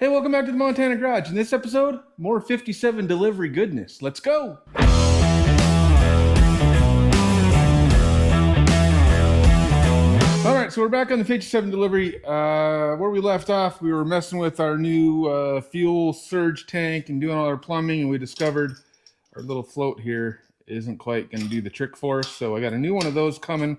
Hey, welcome back to the Montana Garage. In this episode, more 57 delivery goodness. Let's go. All right, so we're back on the 57 delivery. Where we left off, we were messing with our new fuel surge tank and doing all our plumbing, and we discovered our little float here isn't quite going to do the trick for us. So I got a new one of those coming.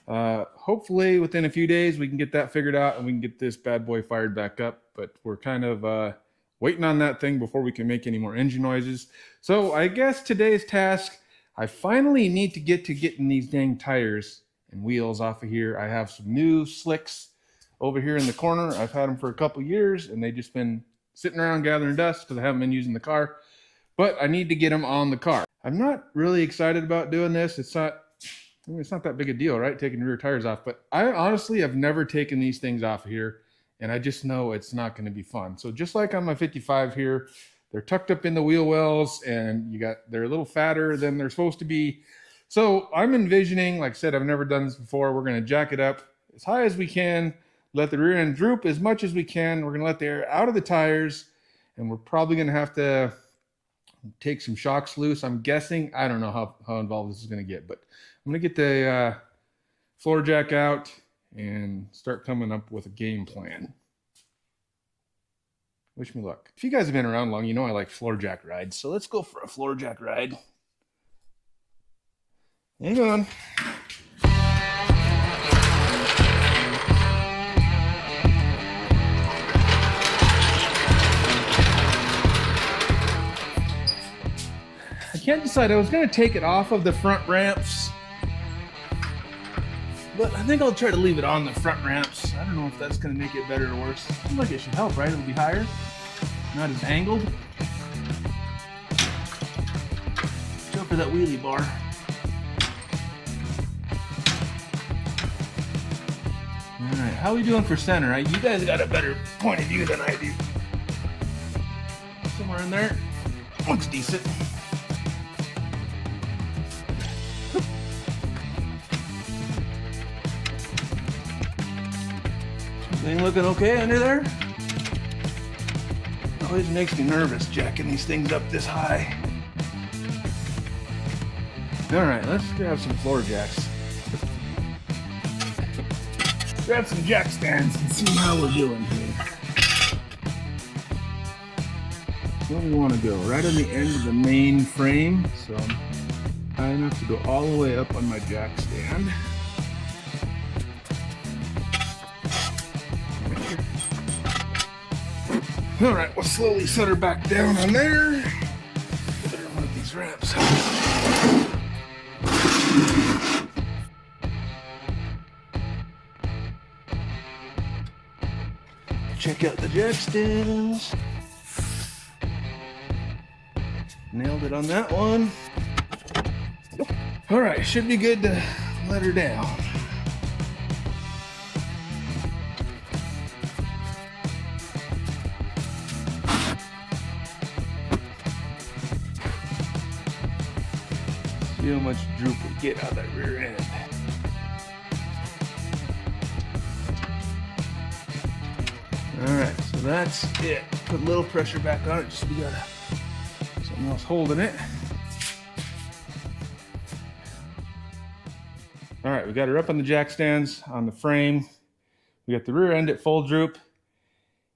Hopefully within a few days we can get that figured out and we can get this bad boy fired back up, but we're kind of waiting on that thing before we can make any more engine noises. So I guess today's task, I finally need to getting these dang tires and wheels off of here. I have some new slicks over here in the corner. I've had them for a couple years and they just been sitting around gathering dust because I haven't been using the car, but I need to get them on the car. I'm not really excited about doing this. It's not that big a deal, right? Taking rear tires off, but I honestly have never taken these things off of here, and I just know it's not going to be fun. So just like on my 55 here, they're tucked up in the wheel wells, and they're a little fatter than they're supposed to be. So I'm envisioning, like I said, I've never done this before. We're going to jack it up as high as we can, let the rear end droop as much as we can. We're going to let the air out of the tires, and we're probably going to have to take some shocks loose. I'm guessing. I don't know how involved this is going to get, but I'm going to get the floor jack out and start coming up with a game plan. Wish me luck. If you guys have been around long, you know I like floor jack rides. So let's go for a floor jack ride. Hang on. I can't decide. I was going to take it off of the front ramps, but I think I'll try to leave it on the front ramps. I don't know if that's going to make it better or worse. Seems like it should help, right? It'll be higher, not as angled. Go for that wheelie bar. All right, how are we doing for center? Right? You guys got a better point of view than I do. Somewhere in there. Looks decent. Thing looking okay under there? Always makes me nervous jacking these things up this high. All right, let's grab some floor jacks. Grab some jack stands and see how we're doing here. Where do we want to go? Right on the end of the main frame, so I'm high enough to go all the way up on my jack stand. All right, we'll slowly set her back down on there. Put her on one of these ramps. Check out the jack stands. Nailed it on that one. All right, should be good to let her down. See how much droop we get out of that rear end. Alright, so that's it. Put a little pressure back on it, just so we got something else holding it. Alright, we got her up on the jack stands, on the frame. We got the rear end at full droop.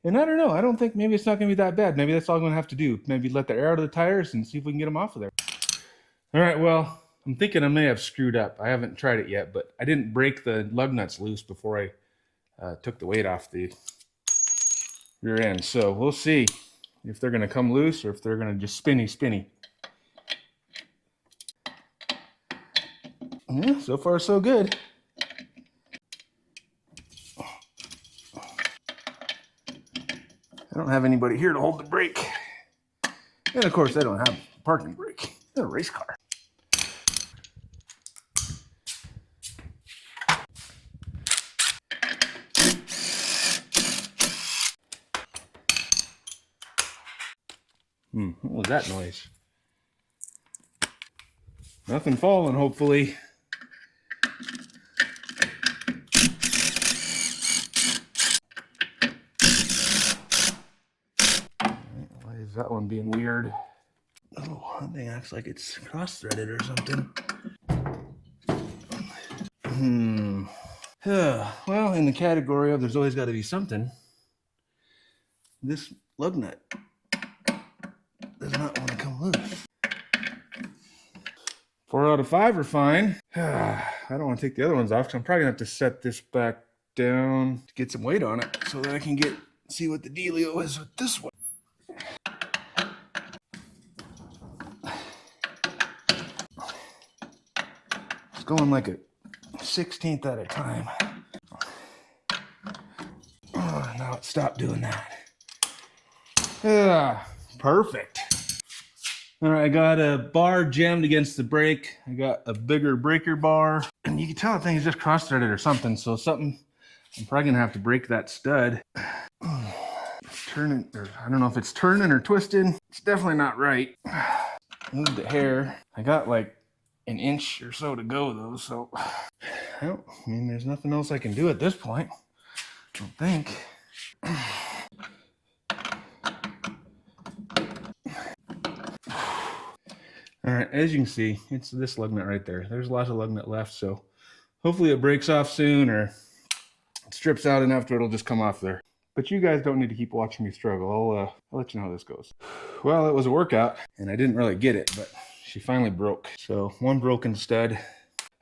And I don't know, I don't think maybe it's not going to be that bad. Maybe that's all I'm going to have to do. Maybe let the air out of the tires and see if we can get them off of there. All right, well, I'm thinking I may have screwed up. I haven't tried it yet, but I didn't break the lug nuts loose before I took the weight off the rear end. So we'll see if they're going to come loose or if they're going to just spinny. Yeah, so far so good. I don't have anybody here to hold the brake. And of course, I don't have a parking brake. It's a race car. What was that noise? Nothing falling, hopefully. Is that one being weird? Oh, that thing acts like it's cross-threaded or something. Well, in the category of there's always got to be something, this lug nut does not want to come loose. 4 out of 5 are fine. I don't want to take the other ones off, so I'm probably gonna have to set this back down to get some weight on it so that I can see what the dealio is with this one. It's going like a 16th at a time. Oh, now it stopped doing that. Perfect. All right, I got a bar jammed against the brake. I got a bigger breaker bar, and you can tell the thing is just cross-threaded or something. So I'm probably gonna have to break that stud. Turning, or I don't know if it's turning or twisting. It's definitely not right. Move the hair. I got like an inch or so to go though, so I mean, there's nothing else I can do at this point. I don't think. All right, as you can see, it's this lug nut right there. There's lots of lug nut left, so hopefully it breaks off soon or it strips out enough to it'll just come off there. But you guys don't need to keep watching me struggle. I'll let you know how this goes. Well, it was a workout, and I didn't really get it, but she finally broke. So one broken stud.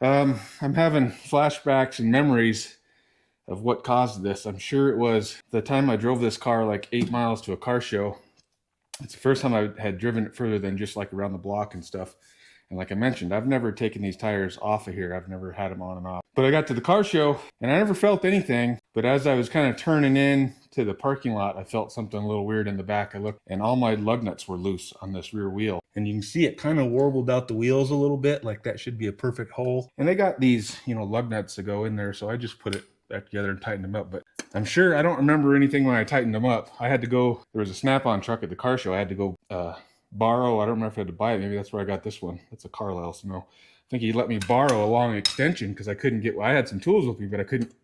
I'm having flashbacks and memories of what caused this. I'm sure it was the time I drove this car like 8 miles to a car show. It's the first time I had driven it further than just like around the block and stuff. And like I mentioned, I've never taken these tires off of here. I've never had them on and off. But I got to the car show and I never felt anything. But as I was kind of turning in to the parking lot, I felt something a little weird in the back. I looked and all my lug nuts were loose on this rear wheel. And you can see it kind of warbled out the wheels a little bit, like that should be a perfect hole. And they got these, lug nuts to go in there. So I just put it back together and tightened them up. But I'm sure I don't remember anything when I tightened them up. I had to go, there was a Snap-on truck at the car show. I had to go borrow, I don't remember if I had to buy it. Maybe that's where I got this one. That's a Carlisle Snow. I think he let me borrow a long extension because I couldn't get, I had some tools with me, but I couldn't,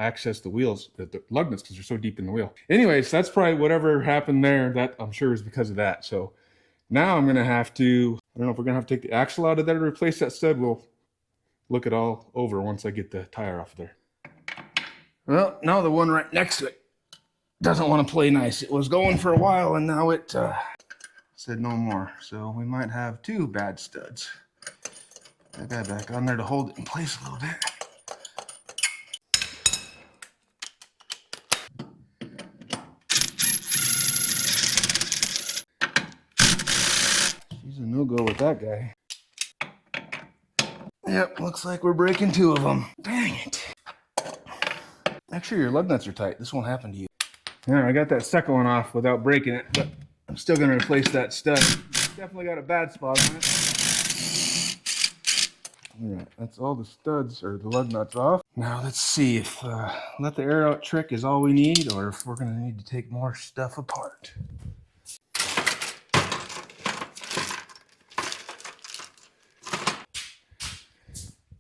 access the wheels, the lug nuts because they're so deep in the wheel. Anyways, that's probably whatever happened there. That I'm sure is because of that. So now I'm going to have to, I don't know if we're going to have to take the axle out of there to replace that stud. We'll look it all over once I get the tire off there. Well, now the one right next to it doesn't want to play nice. It was going for a while and now it said no more. So we might have 2 bad studs. That guy back on there to hold it in place a little bit. She's a no-go with that guy. Yep, looks like we're breaking 2 of them. Dang it. Make sure your lug nuts are tight. This won't happen to you. Yeah, I got that second one off without breaking it, but I'm still going to replace that stud. Definitely got a bad spot on it. Alright, that's all the studs or the lug nuts off. Now let's see if let the air out trick is all we need or if we're going to need to take more stuff apart.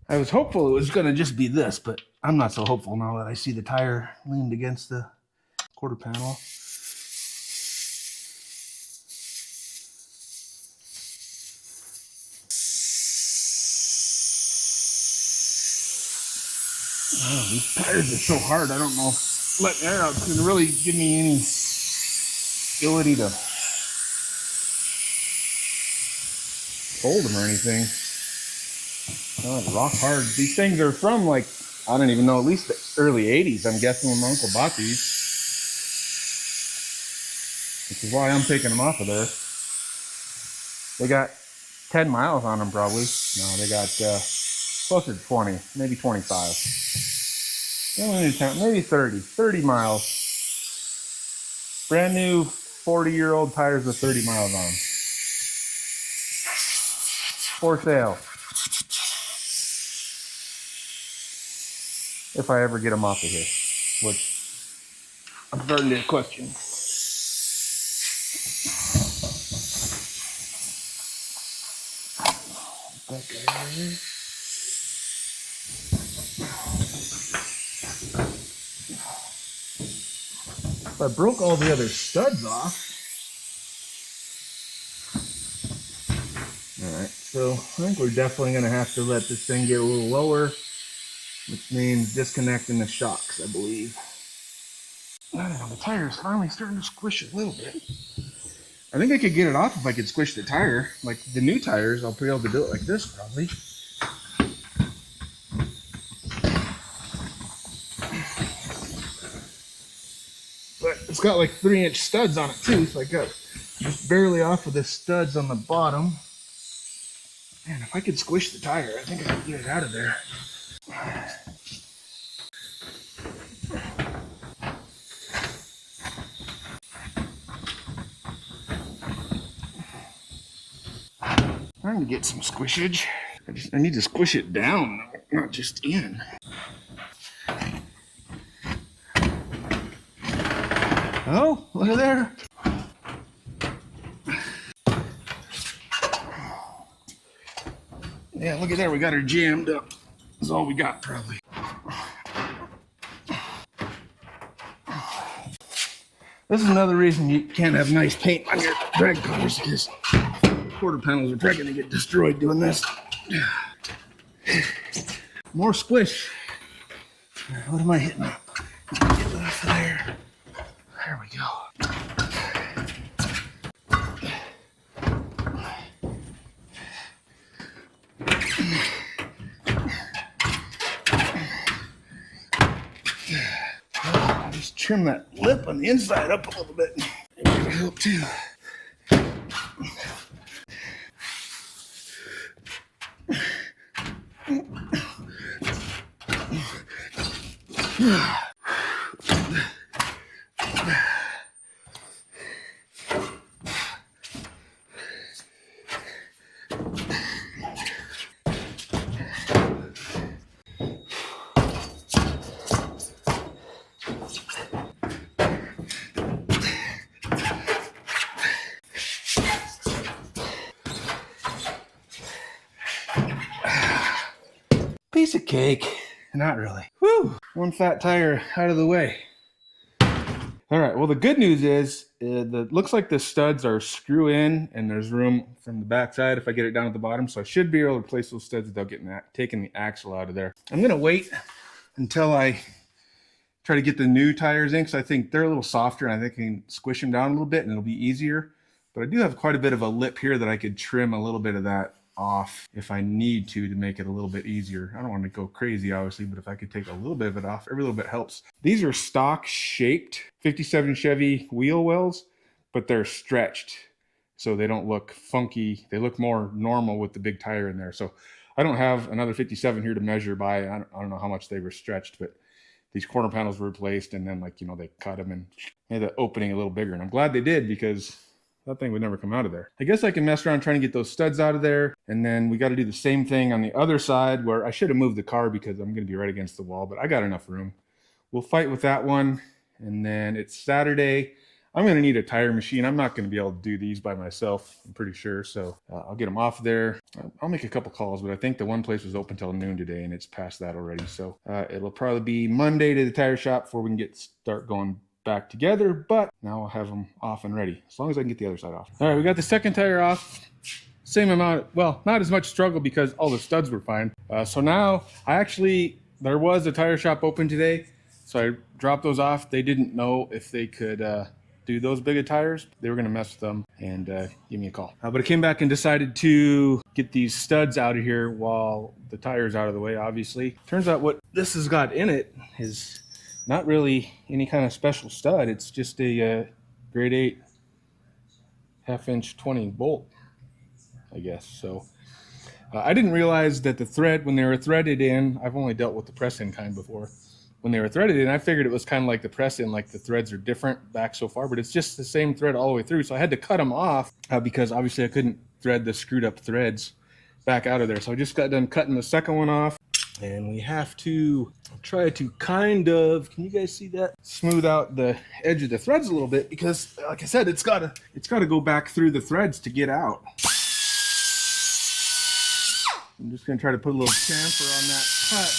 I was hopeful it was going to just be this, but I'm not so hopeful now that I see the tire leaned against the quarter panel. Oh, these tires are so hard, I don't know if letting air out is going to really give me any ability to hold them or anything. Oh, rock hard. These things are from like, I don't even know, at least the early 80s, I'm guessing, when my uncle bought these. Which is why I'm taking them off of there. They got 10 miles on them probably. No, they got closer to 20, maybe 25. Maybe 30 miles. Brand new 40-year-old tires with 30 miles on them. For sale. If I ever get them off of here, which I'm starting to question. That guy right here. If I broke all the other studs off, So I think we're definitely going to have to let this thing get a little lower, which means disconnecting the shocks, I believe. I don't know, the tire is finally starting to squish a little bit. I think I could get it off if I could squish the tire. Like the new tires, I'll be able to do it like this probably. But it's got like 3-inch studs on it too, so I got just barely off of the studs on the bottom. Man, if I could squish the tire, I think I could get it out of there. Trying to get some squishage. I need to squish it down, not just in. Oh, look at there. Yeah, look at there. We got her jammed up. That's all we got, probably. This is another reason you can't have nice paint on your drag cars, because quarter panels are probably going to get destroyed doing this. More squish. What am I hitting? Get it off of there. There we go. Just trim that lip on the inside up a little bit. Maybe it'll help too. Piece of cake. Not really. Whew. One fat tire out of the way. All right, well, the good news is looks like the studs are screw in and there's room from the back side if I get it down at the bottom. So I should be able to replace those studs without taking the axle out of there. I'm gonna wait until I try to get the new tires in, because I think they're a little softer and I think I can squish them down a little bit and it'll be easier. But I do have quite a bit of a lip here that I could trim a little bit of that off if I need to make it a little bit easier. I don't want to go crazy, obviously, but if I could take a little bit of it off, every little bit helps. These are stock shaped 57 Chevy wheel wells, but they're stretched, so they don't look funky. They look more normal with the big tire in there. So I don't have another 57 here to measure by. I don't know how much they were stretched, but these corner panels were replaced, and then, like, you know, they cut them and made the opening a little bigger. And I'm glad they did, because that thing would never come out of there. I guess I can mess around trying to get those studs out of there. And then we got to do the same thing on the other side, where I should have moved the car because I'm going to be right against the wall, but I got enough room. We'll fight with that one. And then it's Saturday. I'm going to need a tire machine. I'm not going to be able to do these by myself, I'm pretty sure. So I'll get them off there. I'll make a couple calls, but I think the one place was open till noon today and it's past that already. So it'll probably be Monday to the tire shop before we can start going back together, but now I'll have them off and ready, as long as I can get the other side off. All right, we got the second tire off. Same amount, well, not as much struggle because all the studs were fine. So now there was a tire shop open today, so I dropped those off. They didn't know if they could do those big of tires. They were gonna mess with them and give me a call. But I came back and decided to get these studs out of here while the tire's out of the way, obviously. Turns out what this has got in it is not really any kind of special stud. It's just a grade 8 1/2-inch 20 bolt, I guess. So I didn't realize that the thread, when they were threaded in, I've only dealt with the press-in kind before. When they were threaded in, I figured it was kind of like the press-in, like the threads are different back so far, but it's just the same thread all the way through. So I had to cut them off because obviously I couldn't thread the screwed up threads back out of there. So I just got done cutting the second one off. And we have to try to kind of, can you guys see that? Smooth out the edge of the threads a little bit, because like I said, it's gotta go back through the threads to get out. I'm just gonna try to put a little chamfer on that cut.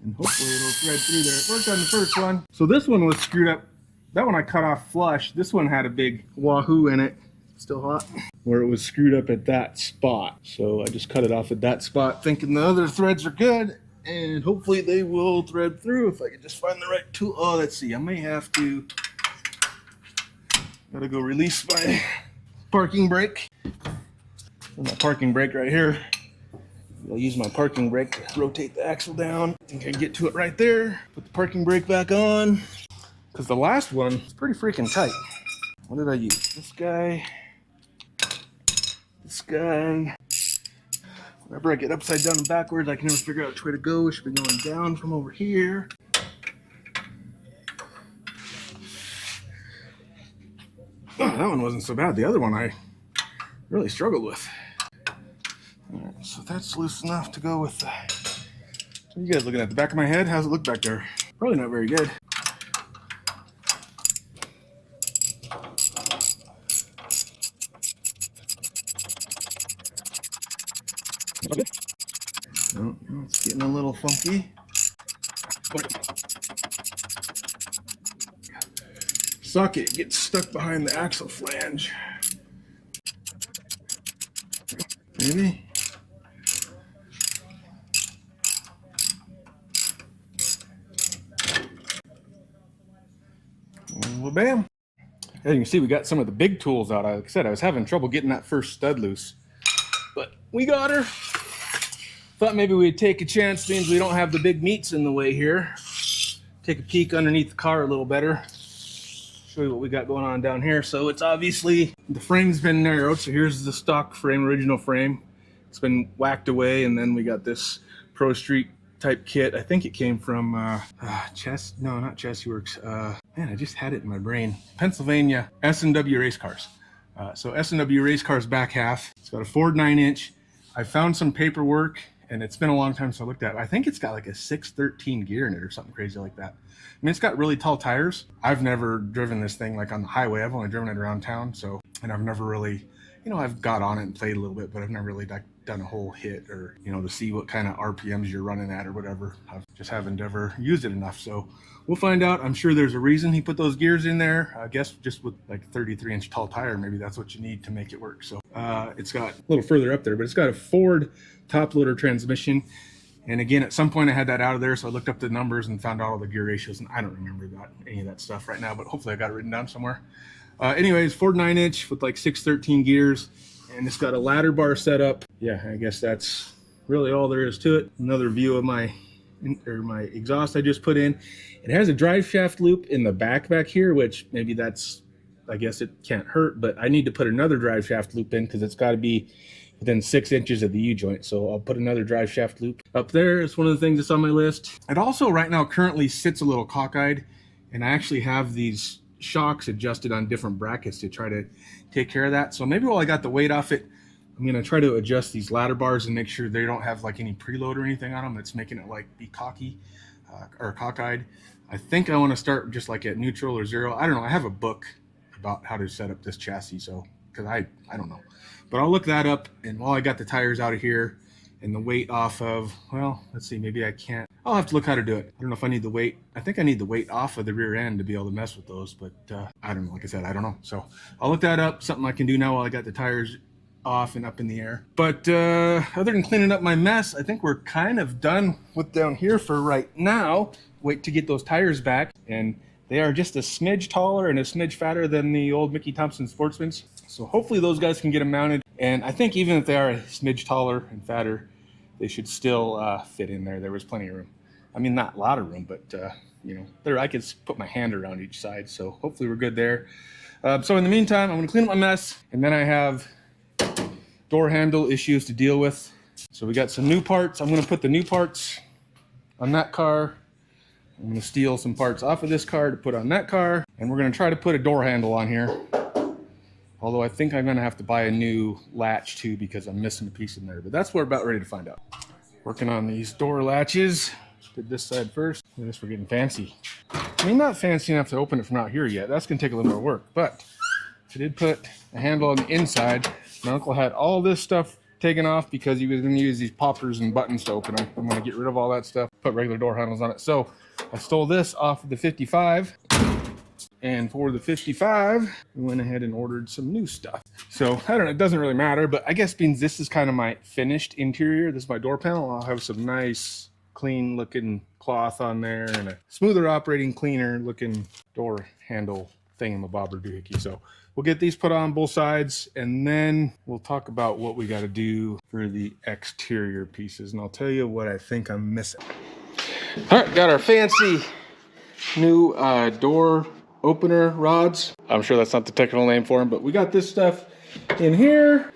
And hopefully Hopefully it'll thread through there. It worked on the first one. So this one was screwed up. That one I cut off flush. This one had a big wahoo in it. Still hot. Where it was screwed up at that spot. So I just cut it off at that spot, thinking the other threads are good. And hopefully they will thread through if I can just find the right tool. Oh, let's see. I may have to. Gotta go release my parking brake. My parking brake right here. I'll use my parking brake to rotate the axle down. I think I can get to it right there. Put the parking brake back on. Because the last one is pretty freaking tight. What did I use? This guy. This guy. Whenever I get upside down and backwards, I can never figure out which way to go. It should be going down from over here. Oh, that one wasn't so bad. The other one I really struggled with. All right, so that's loose enough to go with that. So you guys looking at the back of my head? How's it look back there? Probably not very good. No, it's getting a little funky. Socket gets stuck behind the axle flange. Maybe. Well, bam. As you can see, we got some of the big tools out. Like I said, I was having trouble getting that first stud loose, but we got her. Thought maybe we'd take a chance, means we don't have the big meats in the way here. Take a peek underneath the car a little better. Show you what we got going on down here. So it's obviously, the frame's been narrowed. So here's the stock frame, original frame. It's been whacked away, and then we got this Pro Street type kit. I think it came from not Chassis Works. Man, I just had it in my brain. Pennsylvania S&W Race Cars. So S&W Race Cars back half. It's got a Ford 9-inch. I found some paperwork, and it's been a long time since I looked at it. I think it's got like a 613 gear in it or something crazy like that. I mean, it's got really tall tires. I've never driven this thing like on the highway. I've only driven it around town. So, and I've never really, I've got on it and played a little bit, but I've never really done a whole hit or, to see what kind of RPMs you're running at or whatever. I just haven't ever used it enough. So we'll find out. I'm sure there's a reason he put those gears in there. I guess just with like 33-inch tall tire, maybe that's what you need to make it work. So it's got a little further up there, but it's got a Ford top loader transmission. And again, at some point I had that out of there, so I looked up the numbers and found out all the gear ratios, and I don't remember any of that stuff right now, but hopefully I got it written down somewhere. Anyways, Ford 9-inch with like 613 gears, and it's got a ladder bar set up. Yeah, I guess that's really all there is to it. Another view of my exhaust I just put in. It has a drive shaft loop in the back here, which maybe that's, I guess it can't hurt, but I need to put another drive shaft loop in because it's got to be within 6 inches of the U-joint. So I'll put another drive shaft loop up there. It's one of the things that's on my list. It also right now currently sits a little cockeyed, and I actually have these shocks adjusted on different brackets to try to take care of that. So maybe while I got the weight off it, I'm going to try to adjust these ladder bars and make sure they don't have like any preload or anything on them that's making it like be cocky or cockeyed. I think I want to start just like at neutral or zero. I don't know. I have a book about how to set up this chassis, so because I don't know. But I'll look that up, and while I got the tires out of here and the weight off of, well, let's see, maybe I can't. I'll have to look how to do it. I don't know if I need the weight. I think I need the weight off of the rear end to be able to mess with those, but I don't know. Like I said, I don't know. So I'll look that up, something I can do now while I got the tires off and up in the air. But other than cleaning up my mess, I think we're kind of done with down here for right now. Wait to get those tires back, and they are just a smidge taller and a smidge fatter than the old Mickey Thompson Sportsmans. So hopefully those guys can get them mounted. And I think even if they are a smidge taller and fatter, they should still fit in there. There was plenty of room. I mean, not a lot of room, but there I could put my hand around each side. So hopefully we're good there. So in the meantime, I'm gonna clean up my mess, and then I have door handle issues to deal with. So we got some new parts. I'm gonna put the new parts on that car. I'm gonna steal some parts off of this car to put on that car, and we're gonna try to put a door handle on here. Although I think I'm gonna have to buy a new latch too because I'm missing a piece in there, but that's what we're about ready to find out. Working on these door latches. Did this side first. I guess we're getting fancy. I mean, not fancy enough to open it from out here yet. That's gonna take a little more work, but I did put a handle on the inside. My uncle had all this stuff taken off because he was going to use these poppers and buttons to open them. I'm going to get rid of all that stuff, put regular door handles on it. So I stole this off of the 55. And for the 55, we went ahead and ordered some new stuff. So I don't know, it doesn't really matter, but I guess being this is kind of my finished interior, this is my door panel, I'll have some nice clean looking cloth on there and a smoother operating, cleaner looking door handle thingamabobber doohickey. So we'll get these put on both sides, and then we'll talk about what we got to do for the exterior pieces, and I'll tell you what I think I'm missing. All right, got our fancy new door opener rods. I'm sure that's not the technical name for them, but we got this stuff in here,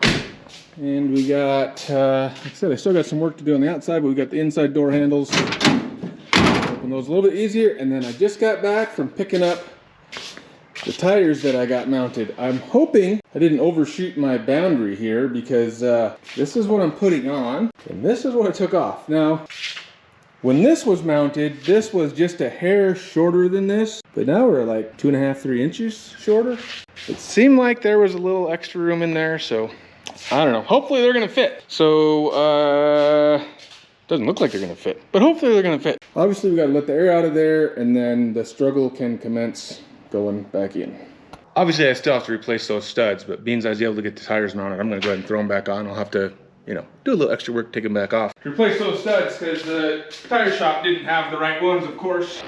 and we got like I said, I still got some work to do on the outside, but we got the inside door handles. Open those a little bit easier. And then I just got back from picking up the tires that I got mounted. I'm hoping I didn't overshoot my boundary here, because this is what I'm putting on and this is what I took off. Now when this was mounted, this was just a hair shorter than this, but now we're like 2.5, 3 inches shorter. It seemed like there was a little extra room in there, so I don't know. Hopefully they're gonna fit. So doesn't look like they're gonna fit, but hopefully they're gonna fit. Obviously we gotta let the air out of there, and then the struggle can commence going back in. Obviously I still have to replace those studs, but being I was able to get the tires mounted, I'm gonna go ahead and throw them back on. I'll have to, you know, do a little extra work, take them back off. Replace those studs because the tire shop didn't have the right ones, of course.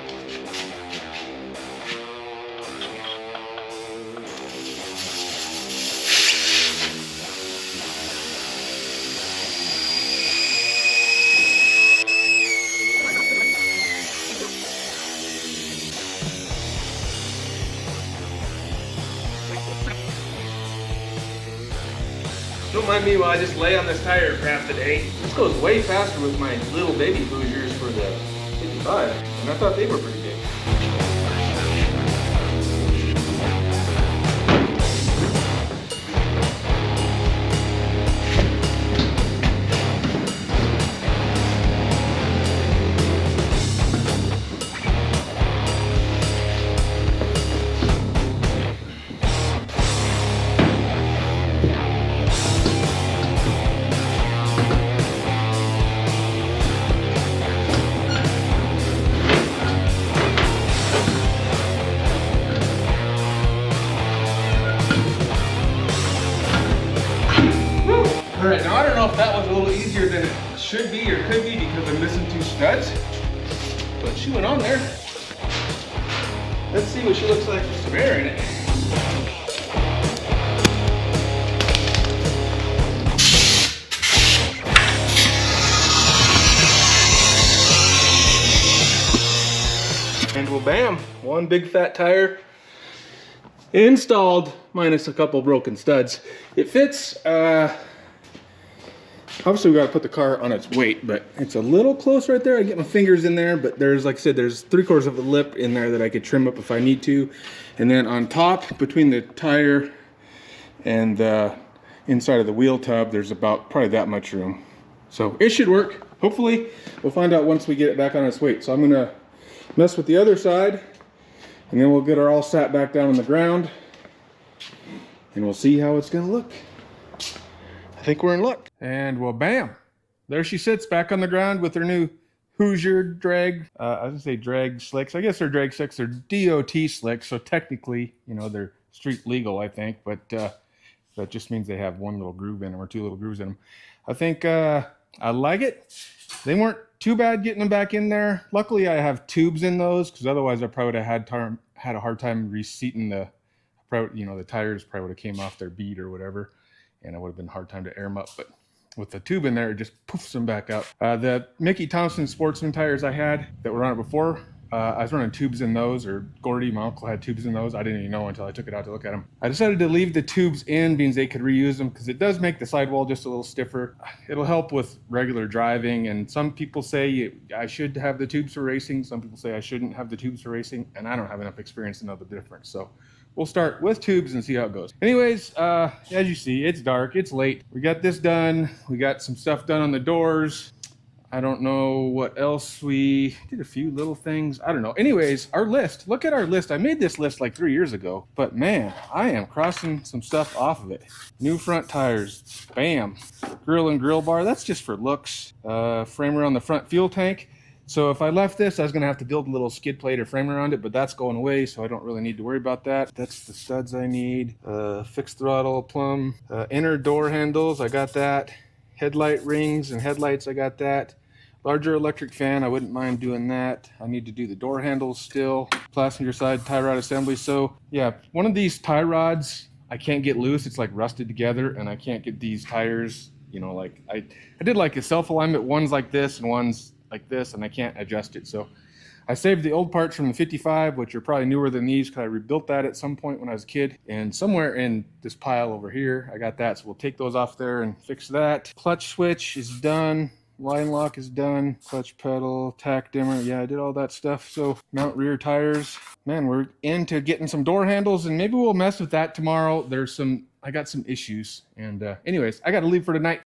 Don't mind me while I just lay on this tire crap today. This goes way faster with my little baby Hoosiers for the 55, and I thought they were pretty big. All right, now I don't know if that was a little easier than it should be or could be because I'm missing 2 studs, but she went on there. Let's see what she looks like with some air in it. And well, bam, one big fat tire installed, minus a couple broken studs. It fits. Obviously we got to put the car on its weight, but it's a little close right there. I get my fingers in there, but there's, like I said, there's 3/4 of a lip in there that I could trim up if I need to. And then on top, between the tire and the inside of the wheel tub, there's about probably that much room. So it should work. Hopefully, we'll find out once we get it back on its weight. So I'm gonna mess with the other side, and then we'll get her all sat back down on the ground, and we'll see how it's gonna look. I think we're in luck. And well, bam, there she sits back on the ground with her new Hoosier drag. I was gonna say drag slicks. I guess they're drag slicks. They're DOT slicks, so technically, you know, they're street legal, I think. But that just means they have 1 little groove in them or 2 little grooves in them. I think I like it. They weren't too bad getting them back in there. Luckily, I have tubes in those, because otherwise I probably would have had a hard time reseating the, you know, the tires probably would have came off their bead or whatever, and it would have been a hard time to air them up. But with the tube in there, it just poofs them back up. The Mickey Thompson Sportsman tires I had that were on it before, I was running tubes in those, or Gordy, my uncle, had tubes in those. I didn't even know until I took it out to look at them. I decided to leave the tubes in because they could reuse them, because it does make the sidewall just a little stiffer. It'll help with regular driving, and some people say I should have the tubes for racing. Some people say I shouldn't have the tubes for racing, and I don't have enough experience to know the difference. So we'll start with tubes and see how it goes. Anyways, as you see, it's dark, it's late. We got this done. We got some stuff done on the doors. I don't know what else. We did a few little things. I don't know. Anyways, our list. Look at our list. I made this list like 3 years ago, but man, I am crossing some stuff off of it. New front tires. Bam. Grill and grill bar. That's just for looks. Framer on the front fuel tank. So if I left this, I was going to have to build a little skid plate or framer around it, but that's going away, so I don't really need to worry about that. That's the studs I need. Fixed throttle, plumb. Inner door handles, I got that. Headlight rings and headlights, I got that. Larger electric fan, I wouldn't mind doing that. I need to do the door handles still. Passenger side tie rod assembly. So yeah, one of these tie rods I can't get loose. It's like rusted together, and I can't get these tires, you know, like I did like a self-alignment, one's like this and one's like this, and I can't adjust it. So I saved the old parts from the 55, which are probably newer than these, because I rebuilt that at some point when I was a kid. And somewhere in this pile over here, I got that. So we'll take those off there and fix that. Clutch switch is done. Line lock is done. Clutch pedal, tack dimmer. Yeah, I did all that stuff. So mount rear tires. Man, we're into getting some door handles, and maybe we'll mess with that tomorrow. I got some issues. And anyways, I got to leave for tonight.